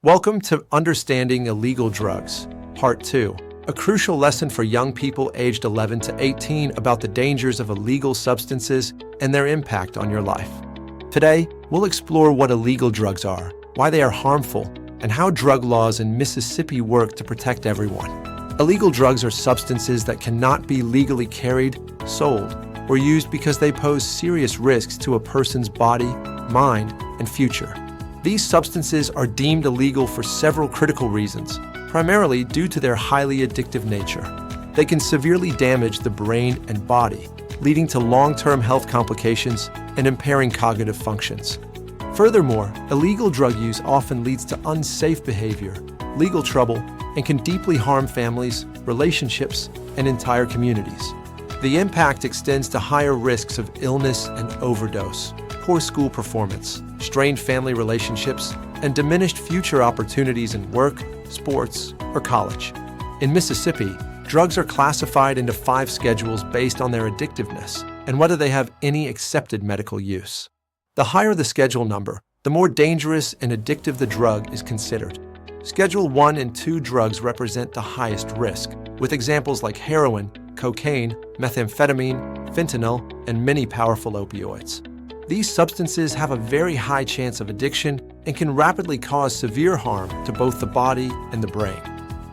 Welcome to Understanding Illegal Drugs, Part 2, a crucial lesson for young people aged 11 to 18 about the dangers of illegal substances and their impact on your life. Today, we'll explore what illegal drugs are, why they are harmful, and how drug laws in Mississippi work to protect everyone. Illegal drugs are substances that cannot be legally carried, sold, or used because they pose serious risks to a person's body, mind, and future. These substances are deemed illegal for several critical reasons, primarily due to their highly addictive nature. They can severely damage the brain and body, leading to long-term health complications and impairing cognitive functions. Furthermore, illegal drug use often leads to unsafe behavior, legal trouble, and can deeply harm families, relationships, and entire communities. The impact extends to higher risks of illness and overdose, poor school performance, strained family relationships, and diminished future opportunities in work, sports, or college. In Mississippi, drugs are classified into 5 schedules based on their addictiveness and whether they have any accepted medical use. The higher the schedule number, the more dangerous and addictive the drug is considered. Schedule 1 and 2 drugs represent the highest risk, with examples like heroin, cocaine, methamphetamine, fentanyl, and many powerful opioids. These substances have a very high chance of addiction and can rapidly cause severe harm to both the body and the brain.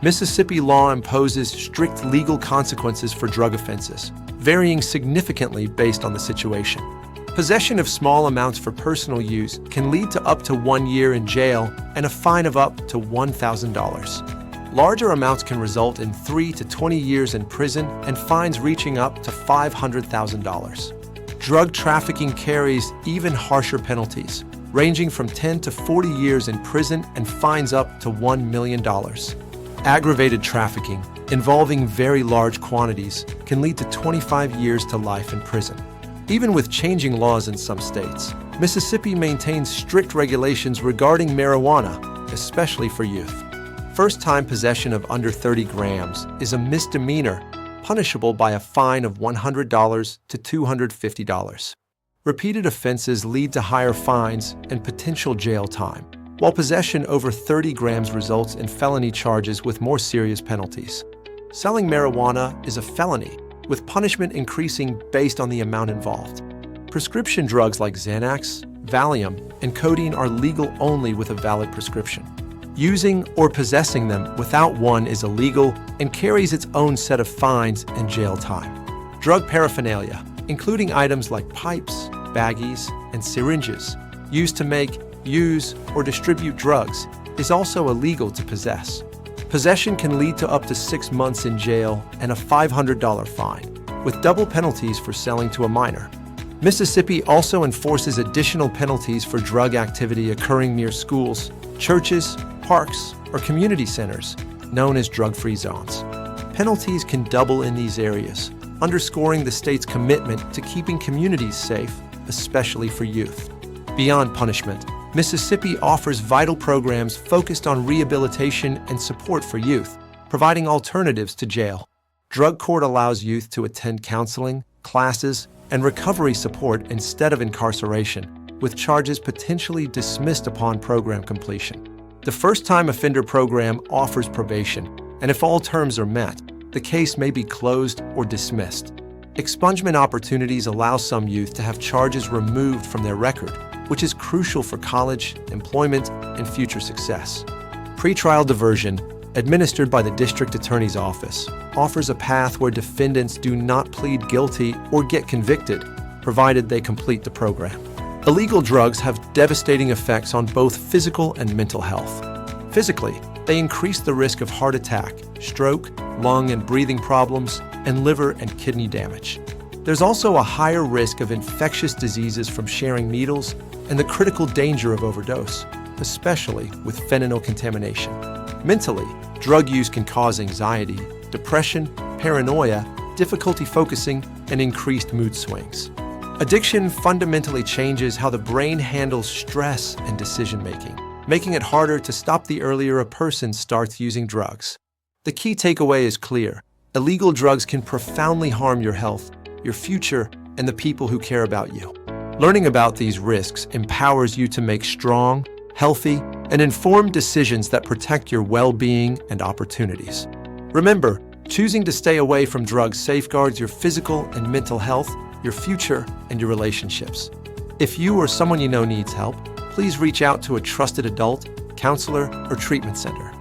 Mississippi law imposes strict legal consequences for drug offenses, varying significantly based on the situation. Possession of small amounts for personal use can lead to up to 1 year in jail and a fine of up to $1,000. Larger amounts can result in 3 to 20 years in prison and fines reaching up to $500,000. Drug trafficking carries even harsher penalties, ranging from 10 to 40 years in prison and fines up to $1 million. Aggravated trafficking, involving very large quantities, can lead to 25 years to life in prison. Even with changing laws in some states, Mississippi maintains strict regulations regarding marijuana, especially for youth. First-time possession of under 30 grams is a misdemeanor, punishable by a fine of $100 to $250. Repeated offenses lead to higher fines and potential jail time, while possession over 30 grams results in felony charges with more serious penalties. Selling marijuana is a felony, with punishment increasing based on the amount involved. Prescription drugs like Xanax, Valium, and codeine are legal only with a valid prescription. Using or possessing them without one is illegal and carries its own set of fines and jail time. Drug paraphernalia, including items like pipes, baggies, and syringes used to make, use, or distribute drugs, is also illegal to possess. Possession can lead to up to 6 months in jail and a $500 fine, with double penalties for selling to a minor. Mississippi also enforces additional penalties for drug activity occurring near schools, churches, parks, or community centers, known as drug-free zones. Penalties can double in these areas, underscoring the state's commitment to keeping communities safe, especially for youth. Beyond punishment, Mississippi offers vital programs focused on rehabilitation and support for youth, providing alternatives to jail. Drug court allows youth to attend counseling, classes, and recovery support instead of incarceration, with charges potentially dismissed upon program completion. The first-time offender program offers probation, and if all terms are met, the case may be closed or dismissed. Expungement opportunities allow some youth to have charges removed from their record, which is crucial for college, employment, and future success. Pretrial diversion, administered by the District Attorney's Office, offers a path where defendants do not plead guilty or get convicted, provided they complete the program. Illegal drugs have devastating effects on both physical and mental health. Physically, they increase the risk of heart attack, stroke, lung and breathing problems, and liver and kidney damage. There's also a higher risk of infectious diseases from sharing needles and the critical danger of overdose, especially with fentanyl contamination. Mentally, drug use can cause anxiety, depression, paranoia, difficulty focusing, and increased mood swings. Addiction fundamentally changes how the brain handles stress and decision-making, making it harder to stop the earlier a person starts using drugs. The key takeaway is clear. Illegal drugs can profoundly harm your health, your future, and the people who care about you. Learning about these risks empowers you to make strong, healthy, and informed decisions that protect your well-being and opportunities. Remember, choosing to stay away from drugs safeguards your physical and mental health, your future, and your relationships. If you or someone you know needs help, please reach out to a trusted adult, counselor, or treatment center.